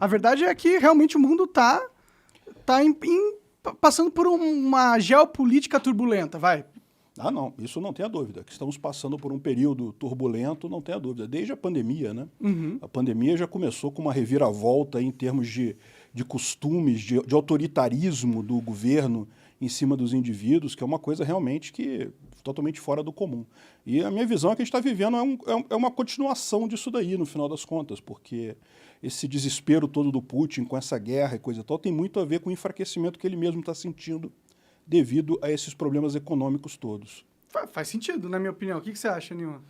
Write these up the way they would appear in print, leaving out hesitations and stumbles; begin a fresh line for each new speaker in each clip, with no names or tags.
A verdade é que realmente o mundo está passando por uma geopolítica turbulenta, vai.
Ah, não, isso não tenha dúvida. Que estamos passando por um período turbulento, não tenha dúvida. Desde a pandemia, né?
Uhum.
A pandemia já começou com uma reviravolta em termos de costumes, de autoritarismo do governo em cima dos indivíduos, que é uma coisa realmente que totalmente fora do comum. E a minha visão é que a gente está vivendo é uma continuação disso daí, no final das contas, porque esse desespero todo do Putin com essa guerra e coisa e tal tem muito a ver com o enfraquecimento que ele mesmo está sentindo devido a esses problemas econômicos todos.
Faz sentido, na minha opinião. O que você acha, Nilma?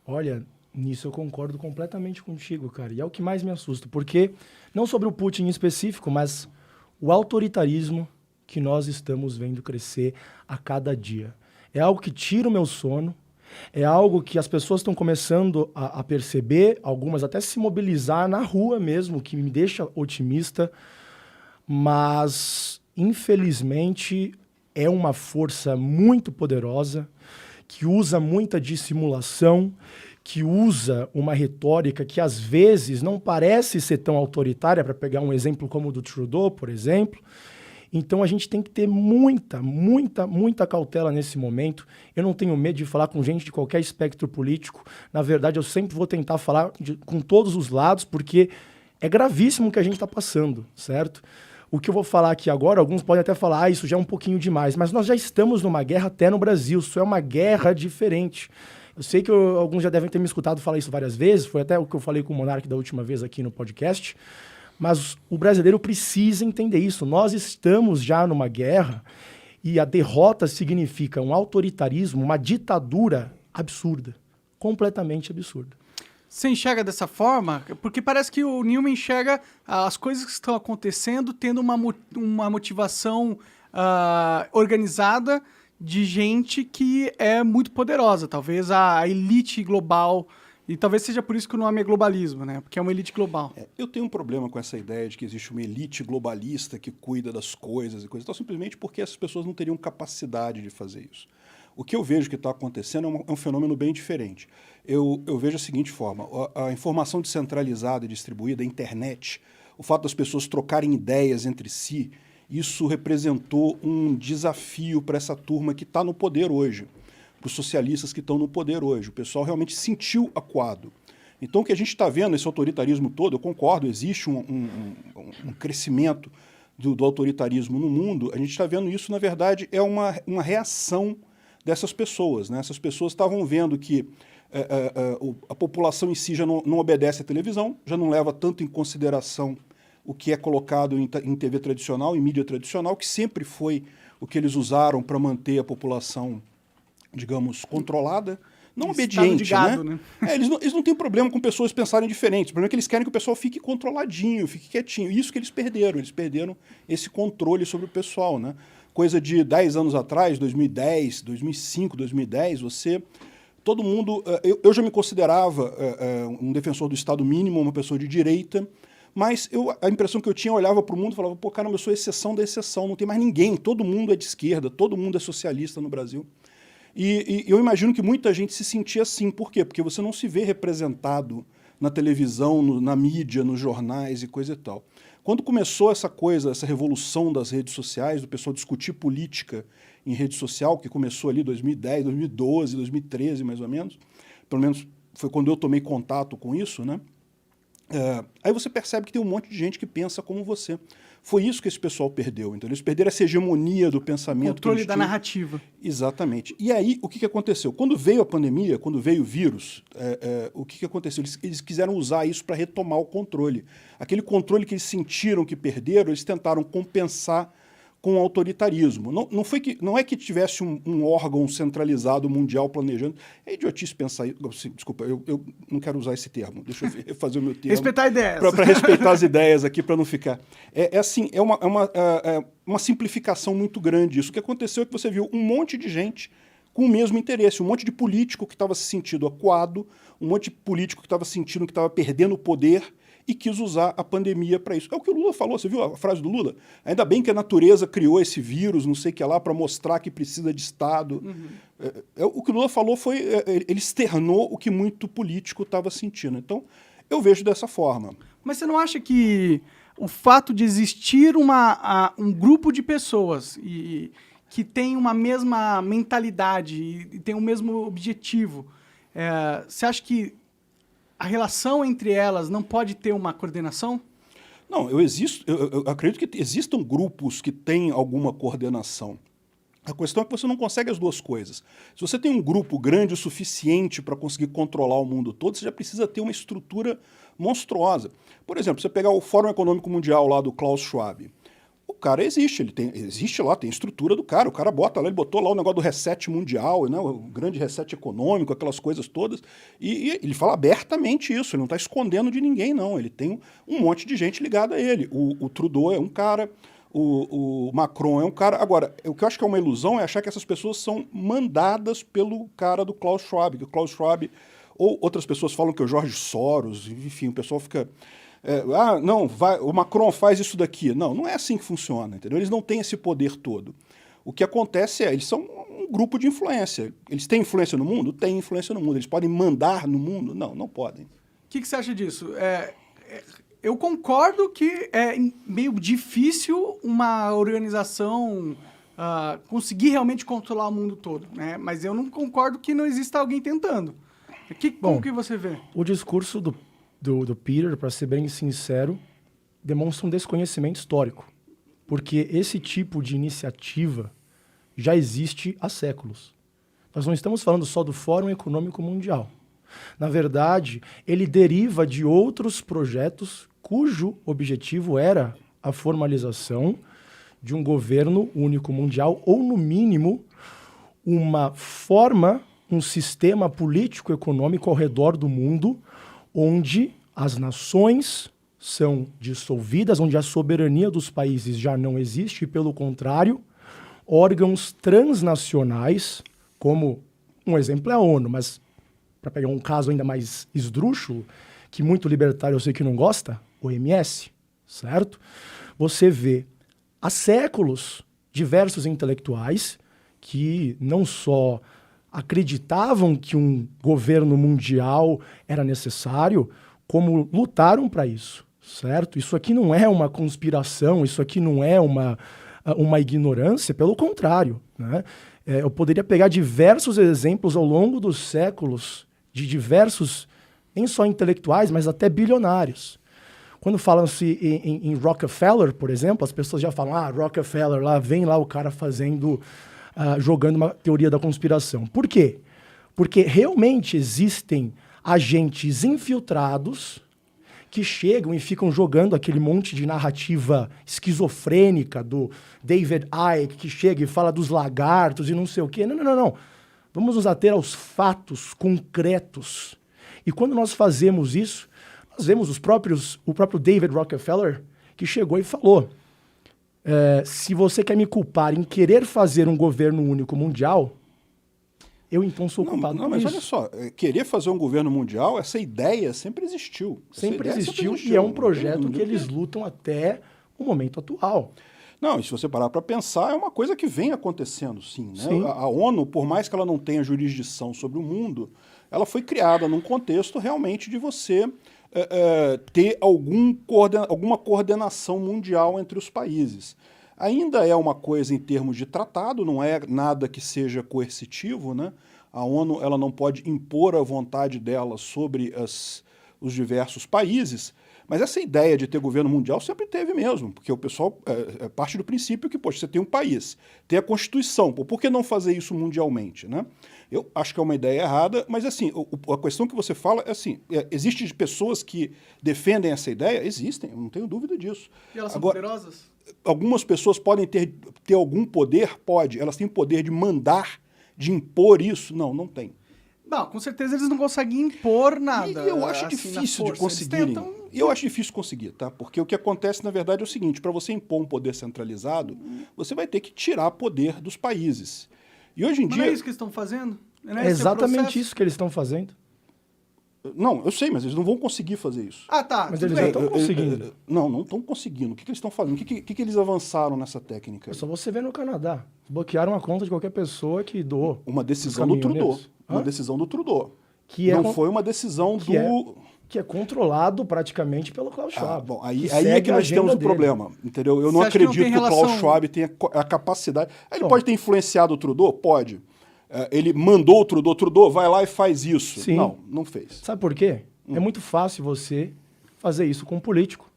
Olha, nisso eu concordo completamente contigo, cara. E é o que mais me assusta, porque não sobre o Putin em específico, mas o autoritarismo que nós estamos vendo crescer a cada dia. É algo que tira o meu sono, é algo que as pessoas estão começando a perceber, algumas até se mobilizar na rua mesmo, que me deixa otimista, mas, infelizmente, é uma força muito poderosa, que usa muita dissimulação, que usa uma retórica que, às vezes, não parece ser tão autoritária, para pegar um exemplo como o do Trudeau, por exemplo. Então, a gente tem que ter muita cautela nesse momento. Eu não tenho medo de falar com gente de qualquer espectro político. Na verdade, eu sempre vou tentar falar com todos os lados, porque é gravíssimo o que a gente está passando, certo? O que eu vou falar aqui agora, alguns podem até falar, isso já é um pouquinho demais, mas nós já estamos numa guerra até no Brasil, isso é uma guerra diferente. Eu sei que alguns já devem ter me escutado falar isso várias vezes, foi até o que eu falei com o Monark da última vez aqui no podcast, mas o brasileiro precisa entender isso. Nós estamos já numa guerra e a derrota significa um autoritarismo, uma ditadura absurda, completamente absurda.
Você enxerga dessa forma? Porque parece que o Nilma enxerga as coisas que estão acontecendo tendo uma motivação organizada de gente que é muito poderosa. Talvez a elite global. E talvez seja por isso que o nome é globalismo, né? Porque é uma elite global.
Eu tenho um problema com essa ideia de que existe uma elite globalista que cuida das coisas e coisas e tal, simplesmente porque essas pessoas não teriam capacidade de fazer isso. O que eu vejo que está acontecendo é um fenômeno bem diferente. Eu vejo a seguinte forma, a informação descentralizada e distribuída, a internet, o fato das pessoas trocarem ideias entre si, isso representou um desafio para essa turma que está no poder hoje, para os socialistas que estão no poder hoje. O pessoal realmente se sentiu acuado. Então, o que a gente está vendo, esse autoritarismo todo, eu concordo, existe um crescimento do autoritarismo no mundo, a gente está vendo isso, na verdade, é uma reação dessas pessoas, né? Essas pessoas estavam vendo que a população em si já não obedece à televisão, já não leva tanto em consideração o que é colocado em TV tradicional, em mídia tradicional, que sempre foi o que eles usaram para manter a população, digamos, controlada, não obediente,
de gado, né?
Eles não têm problema com pessoas pensarem diferentes, o problema é que eles querem que o pessoal fique controladinho, fique quietinho. Isso que eles perderam esse controle sobre o pessoal, né? Coisa de 10 anos atrás, 2010, 2005, 2010, todo mundo, eu já me considerava um defensor do Estado mínimo, uma pessoa de direita, mas a impressão que eu tinha, eu olhava para o mundo e falava, pô, caramba, eu sou exceção da exceção, não tem mais ninguém, todo mundo é de esquerda, todo mundo é socialista no Brasil. E eu imagino que muita gente se sentia assim. Por quê? Porque você não se vê representado na televisão, na mídia, nos jornais e coisa e tal. Quando começou essa revolução das redes sociais, do pessoal discutir política em rede social, que começou ali em 2010, 2012, 2013, mais ou menos, pelo menos foi quando eu tomei contato com isso, né? Aí você percebe que tem um monte de gente que pensa como você. Foi isso que esse pessoal perdeu. Então, eles perderam essa hegemonia do pensamento.
Controle da narrativa.
Exatamente. E aí, o que aconteceu? Quando veio a pandemia, quando veio o vírus, o que aconteceu? Eles quiseram usar isso para retomar o controle. Aquele controle que eles sentiram que perderam, eles tentaram compensar com o autoritarismo. Não é que tivesse um órgão centralizado mundial planejando. É idiotice pensar isso. Desculpa, eu não quero usar esse termo. Deixa eu fazer o meu termo.
Respeitar ideias.
Para respeitar as ideias aqui, para não ficar... É uma simplificação muito grande isso. O que aconteceu é que você viu um monte de gente com o mesmo interesse, um monte de político que estava se sentindo acuado, um monte de político que estava sentindo que estava perdendo o poder e quis usar a pandemia para isso. É o que o Lula falou, você viu a frase do Lula? Ainda bem que a natureza criou esse vírus, não sei o que lá, para mostrar que precisa de Estado. Uhum. O que o Lula falou foi, ele externou o que muito político estava sentindo. Então, eu vejo dessa forma.
Mas você não acha que o fato de existir um grupo de pessoas que tem uma mesma mentalidade e tem o mesmo objetivo, você acha que a relação entre elas não pode ter uma coordenação?
Não, eu acredito que existam grupos que têm alguma coordenação. A questão é que você não consegue as duas coisas. Se você tem um grupo grande o suficiente para conseguir controlar o mundo todo, você já precisa ter uma estrutura monstruosa. Por exemplo, você pegar o Fórum Econômico Mundial lá do Klaus Schwab. O cara existe, existe lá, tem a estrutura do cara. O cara bota lá, ele botou lá o negócio do reset mundial, né, o grande reset econômico, aquelas coisas todas. E ele fala abertamente isso, ele não está escondendo de ninguém, não. Ele tem um monte de gente ligada a ele. O Trudeau é um cara... O Macron é um cara... Agora, o que eu acho que é uma ilusão é achar que essas pessoas são mandadas pelo cara do Klaus Schwab, que o Klaus Schwab, ou outras pessoas falam que é o Jorge Soros, enfim, o pessoal fica... o Macron faz isso daqui. Não, não é assim que funciona, entendeu? Eles não têm esse poder todo. O que acontece eles são um grupo de influência. Eles têm influência no mundo? Têm influência no mundo. Eles podem mandar no mundo? Não, não podem.
O que você acha disso? Eu concordo que é meio difícil uma organização conseguir realmente controlar o mundo todo, né? Mas eu não concordo que não exista alguém tentando. Como que você vê?
O discurso do Peter, para ser bem sincero, demonstra um desconhecimento histórico. Porque esse tipo de iniciativa já existe há séculos. Nós não estamos falando só do Fórum Econômico Mundial. Na verdade, ele deriva de outros projetos cujo objetivo era a formalização de um governo único mundial, ou, no mínimo, uma forma, um sistema político-econômico ao redor do mundo, onde as nações são dissolvidas, onde a soberania dos países já não existe, e, pelo contrário, órgãos transnacionais, como um exemplo é a ONU, mas para pegar um caso ainda mais esdrúxulo, que muito libertário eu sei que não gosta, OMS, certo? Você vê há séculos diversos intelectuais que não só acreditavam que um governo mundial era necessário, como lutaram para isso, certo? Isso aqui não é uma conspiração, isso aqui não é uma ignorância, pelo contrário, né? Eu poderia pegar diversos exemplos ao longo dos séculos de diversos, nem só intelectuais, mas até bilionários. Quando falam-se em Rockefeller, por exemplo, as pessoas já falam, Rockefeller, lá vem lá o cara jogando uma teoria da conspiração. Por quê? Porque realmente existem agentes infiltrados que chegam e ficam jogando aquele monte de narrativa esquizofrênica do David Icke, que chega e fala dos lagartos e não sei o quê. Não. Vamos nos ater aos fatos concretos. E quando nós fazemos isso, nós vemos o próprio David Rockefeller, que chegou e falou, se você quer me culpar em querer fazer um governo único mundial, eu então sou culpado por
mas
isso.
olha só, querer fazer um governo mundial, essa ideia sempre existiu.
Sempre existiu e é um projeto que eles lutam até o momento atual.
Não, e se você parar para pensar, é uma coisa que vem acontecendo, sim, né?
Sim.
A ONU, por mais que ela não tenha jurisdição sobre o mundo, ela foi criada num contexto realmente de você ter alguma coordenação mundial entre os países. Ainda é uma coisa em termos de tratado, não é nada que seja coercitivo, né? A ONU ela não pode impor a vontade dela sobre os diversos países, mas essa ideia de ter governo mundial sempre teve mesmo, porque o pessoal parte do princípio que, poxa, você tem um país, tem a Constituição, por que não fazer isso mundialmente, né? Eu acho que é uma ideia errada, mas assim, a questão que você fala é assim, existem pessoas que defendem essa ideia? Existem, eu não tenho dúvida disso.
E elas são poderosas?
Algumas pessoas podem ter algum poder? Pode. Elas têm poder de mandar, de impor isso? Não, não tem.
Não, com certeza eles não conseguem impor nada.
E eu acho difícil de conseguirem. Eu acho difícil conseguir, tá? Porque o que acontece, na verdade, é o seguinte, para você impor um poder centralizado, você vai ter que tirar poder dos países. E hoje em dia...
Não é isso que eles estão fazendo?
É exatamente isso que eles estão fazendo.
Não, eu sei, mas eles não vão conseguir fazer isso.
Ah, tá.
Mas eles não estão conseguindo.
Não estão conseguindo. O que eles estão fazendo? O que eles avançaram nessa técnica?
É só você ver no Canadá. Bloquearam a conta de qualquer pessoa que doou.
Uma decisão do Trudeau. Uma decisão do Trudeau. Não foi uma decisão do...
que é controlado praticamente pelo Klaus Schwab.
Bom, aí é que nós temos o problema, entendeu? Eu não acredito que o Klaus Schwab tenha a capacidade... Ele pode ter influenciado o Trudeau? Pode. Ele mandou o Trudeau, vai lá e faz isso.
Sim.
Não fez.
Sabe por quê? É muito fácil você fazer isso com um político.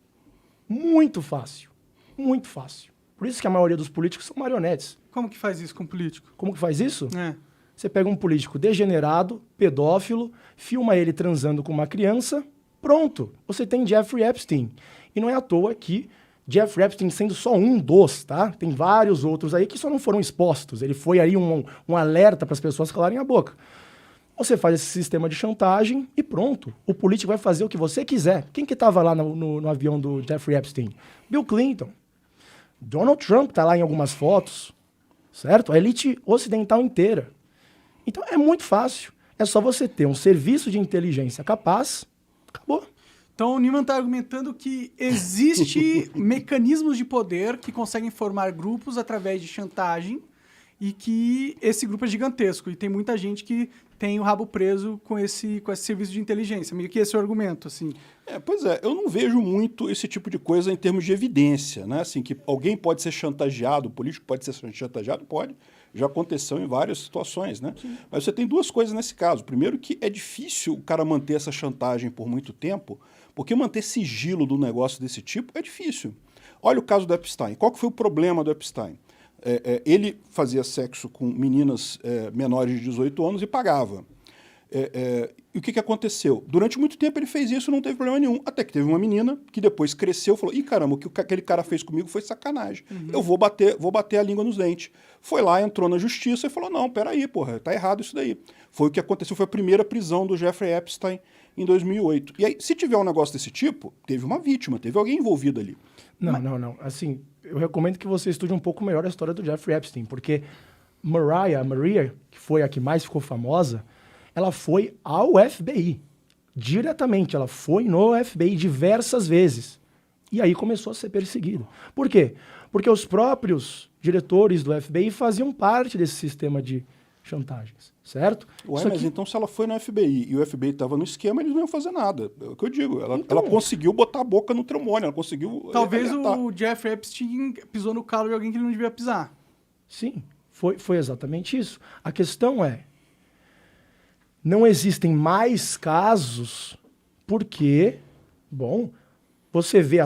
Muito fácil. Muito fácil. Por isso que a maioria dos políticos são marionetes.
Como que faz isso com político?
Como que faz isso?
É.
Você pega um político degenerado, pedófilo, filma ele transando com uma criança, pronto, você tem Jeffrey Epstein. E não é à toa que Jeffrey Epstein sendo só um dos, tá? Tem vários outros aí que só não foram expostos. Ele foi aí um alerta para as pessoas calarem a boca. Você faz esse sistema de chantagem e pronto. O político vai fazer o que você quiser. Quem que estava lá no avião do Jeffrey Epstein? Bill Clinton. Donald Trump está lá em algumas fotos, certo? A elite ocidental inteira. Então é muito fácil. É só você ter um serviço de inteligência capaz, acabou.
Então o Newman está argumentando que existe mecanismos de poder que conseguem formar grupos através de chantagem e que esse grupo é gigantesco. E tem muita gente que tem o rabo preso com esse serviço de inteligência. Meio que esse é o argumento, assim.
Pois é, eu não vejo muito esse tipo de coisa em termos de evidência, né? Assim, que alguém pode ser chantageado, o político pode ser chantageado, pode. Já aconteceu em várias situações, né? Sim. Mas você tem duas coisas nesse caso. Primeiro que é difícil o cara manter essa chantagem por muito tempo, porque manter sigilo do negócio desse tipo é difícil. Olha o caso do Epstein. Qual que foi o problema do Epstein? Ele fazia sexo com meninas menores de 18 anos e pagava. E o que aconteceu? Durante muito tempo ele fez isso, não teve problema nenhum. Até que teve uma menina que depois cresceu e falou: ih, caramba, o que aquele cara fez comigo foi sacanagem. Eu vou bater a língua nos dentes. Foi lá, entrou na justiça e falou: não, peraí, porra, tá errado isso daí. Foi o que aconteceu, foi a primeira prisão do Jeffrey Epstein em 2008. E aí, se tiver um negócio desse tipo, teve uma vítima, teve alguém envolvido ali.
Não. Assim, eu recomendo que você estude um pouco melhor a história do Jeffrey Epstein, porque Maria, que foi a que mais ficou famosa, ela foi ao FBI, diretamente, ela foi no FBI diversas vezes. E aí começou a ser perseguida. Por quê? Porque os próprios diretores do FBI faziam parte desse sistema de chantagens, certo?
Mas então se ela foi no FBI e o FBI estava no esquema, eles não iam fazer nada. É o que eu digo. Ela conseguiu botar a boca no trombone, ela conseguiu...
Talvez o Jeffrey Epstein pisou no calo de alguém que ele não devia pisar.
Sim, foi exatamente isso. A questão é, não existem mais casos porque, bom, você vê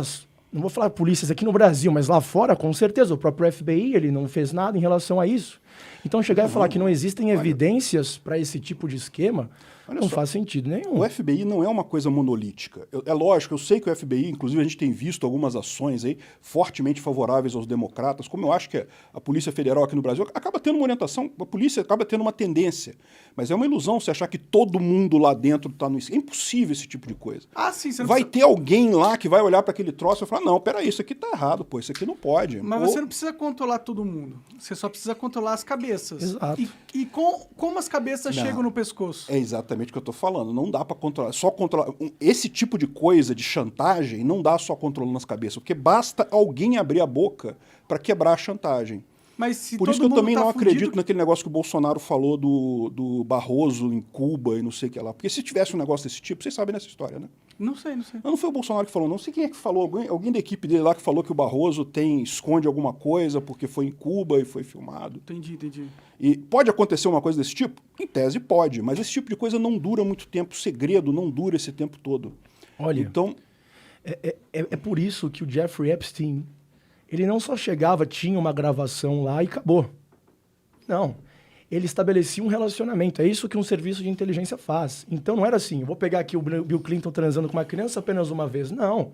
não vou falar polícias aqui no Brasil, mas lá fora, com certeza, o próprio FBI, ele não fez nada em relação a isso. Então, chegar e falar que não existem evidências para esse tipo de esquema não faz sentido nenhum.
O FBI não é uma coisa monolítica. É lógico, eu sei que o FBI, inclusive a gente tem visto algumas ações aí fortemente favoráveis aos democratas, como eu acho que a Polícia Federal aqui no Brasil acaba tendo uma orientação, a polícia acaba tendo uma tendência. Mas é uma ilusão você achar que todo mundo lá dentro está no... É impossível esse tipo de coisa.
Sim. Você
vai ter alguém lá que vai olhar para aquele troço e falar: não, peraí, isso aqui tá errado, pô, isso aqui não pode.
Mas você não precisa controlar todo mundo. Você só precisa controlar as cabeças.
Exato.
E como as cabeças chegam no pescoço?
É exatamente o que eu estou falando. Não dá para controlar. Só controlar. Esse tipo de coisa, de chantagem, não dá só controlando as cabeças, porque basta alguém abrir a boca para quebrar a chantagem.
Mas se
Por isso que eu também não acredito naquele negócio que o Bolsonaro falou do Barroso em Cuba e não sei o que lá. Porque se tivesse um negócio desse tipo, vocês sabem dessa história, né?
Não sei.
Não foi o Bolsonaro que falou, não sei quem é que falou. Alguém da equipe dele lá que falou que o Barroso esconde alguma coisa porque foi em Cuba e foi filmado.
Entendi.
E pode acontecer uma coisa desse tipo? Em tese pode, mas esse tipo de coisa não dura muito tempo. O segredo não dura esse tempo todo.
Olha,
então,
é por isso que o Jeffrey Epstein, ele não só chegava, tinha uma gravação lá e acabou. Não. Ele estabelecia um relacionamento. É isso que um serviço de inteligência faz. Então não era assim, eu vou pegar aqui o Bill Clinton transando com uma criança apenas uma vez. Não.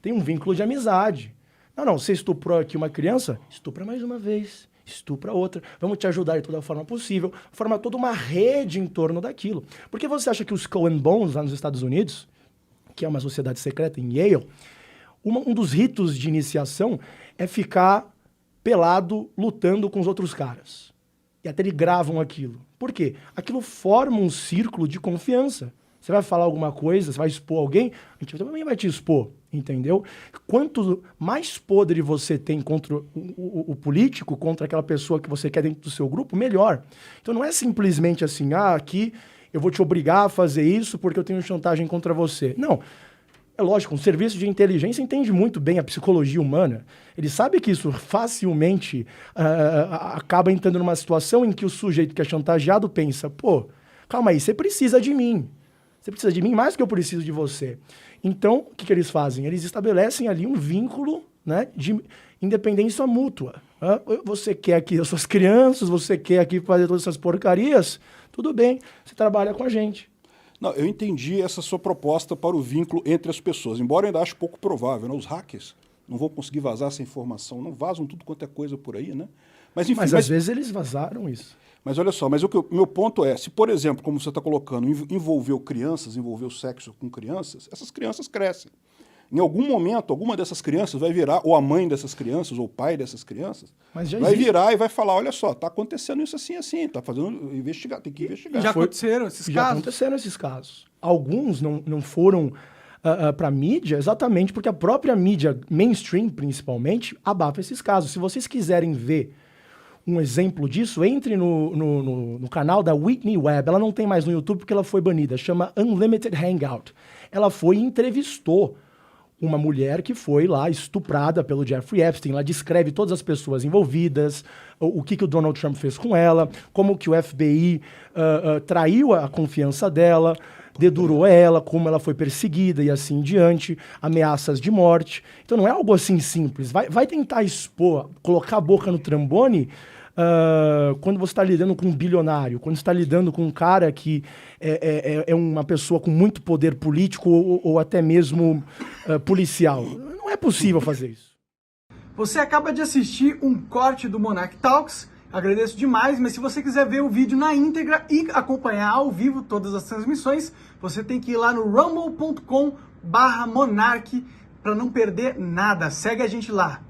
Tem um vínculo de amizade. Não, você estuprou aqui uma criança? Estupra mais uma vez. Estupra outra. Vamos te ajudar de toda a forma possível. Forma toda uma rede em torno daquilo. Porque você acha que os Skull and Bones, lá nos Estados Unidos, que é uma sociedade secreta em Yale, um dos ritos de iniciação é ficar pelado lutando com os outros caras. E até eles gravam aquilo. Por quê? Aquilo forma um círculo de confiança. Você vai falar alguma coisa, você vai expor alguém, a gente também vai te expor, entendeu? Quanto mais podre você tem contra o político, contra aquela pessoa que você quer dentro do seu grupo, melhor. Então não é simplesmente assim, aqui eu vou te obrigar a fazer isso porque eu tenho chantagem contra você. Não. É lógico, um serviço de inteligência entende muito bem a psicologia humana. Ele sabe que isso facilmente acaba entrando numa situação em que o sujeito que é chantageado pensa, pô, calma aí, você precisa de mim. Você precisa de mim mais do que eu preciso de você. Então, o que eles fazem? Eles estabelecem ali um vínculo, né, de independência mútua. Você quer aqui as suas crianças, você quer aqui fazer todas essas porcarias, tudo bem, você trabalha com a gente.
Não, eu entendi essa sua proposta para o vínculo entre as pessoas, embora eu ainda ache pouco provável, né? Os hackers não vão conseguir vazar essa informação, não vazam tudo quanto é coisa por aí, né? Mas, enfim,
mas às vezes eles vazaram isso.
Mas olha só, o meu ponto é, se por exemplo, como você está colocando, envolveu crianças, envolveu sexo com crianças, essas crianças crescem. Em algum momento, alguma dessas crianças vai virar, ou a mãe dessas crianças, ou o pai dessas crianças, vai virar e vai falar, olha só, está acontecendo isso assim, assim, está fazendo investigar, tem que investigar.
Já aconteceram esses casos?
Já aconteceram esses casos. Alguns não foram para a mídia exatamente porque a própria mídia mainstream, principalmente, abafa esses casos. Se vocês quiserem ver um exemplo disso, entre no canal da Whitney Webb. Ela não tem mais no YouTube porque ela foi banida. Chama Unlimited Hangout. Ela foi e entrevistou uma mulher que foi lá estuprada pelo Jeffrey Epstein. Ela descreve todas as pessoas envolvidas, o que o Donald Trump fez com ela, como que o FBI traiu a confiança dela, dedurou ela, como ela foi perseguida e assim em diante, ameaças de morte. Então não é algo assim simples. Vai tentar expor, colocar a boca no trombone quando você está lidando com um bilionário, quando você está lidando com um cara que é uma pessoa com muito poder político ou até mesmo policial. Não é possível fazer isso.
Você acaba de assistir um corte do Monarch Talks. Agradeço demais, mas se você quiser ver o vídeo na íntegra e acompanhar ao vivo todas as transmissões, você tem que ir lá no rumble.com/monarch para não perder nada. Segue a gente lá.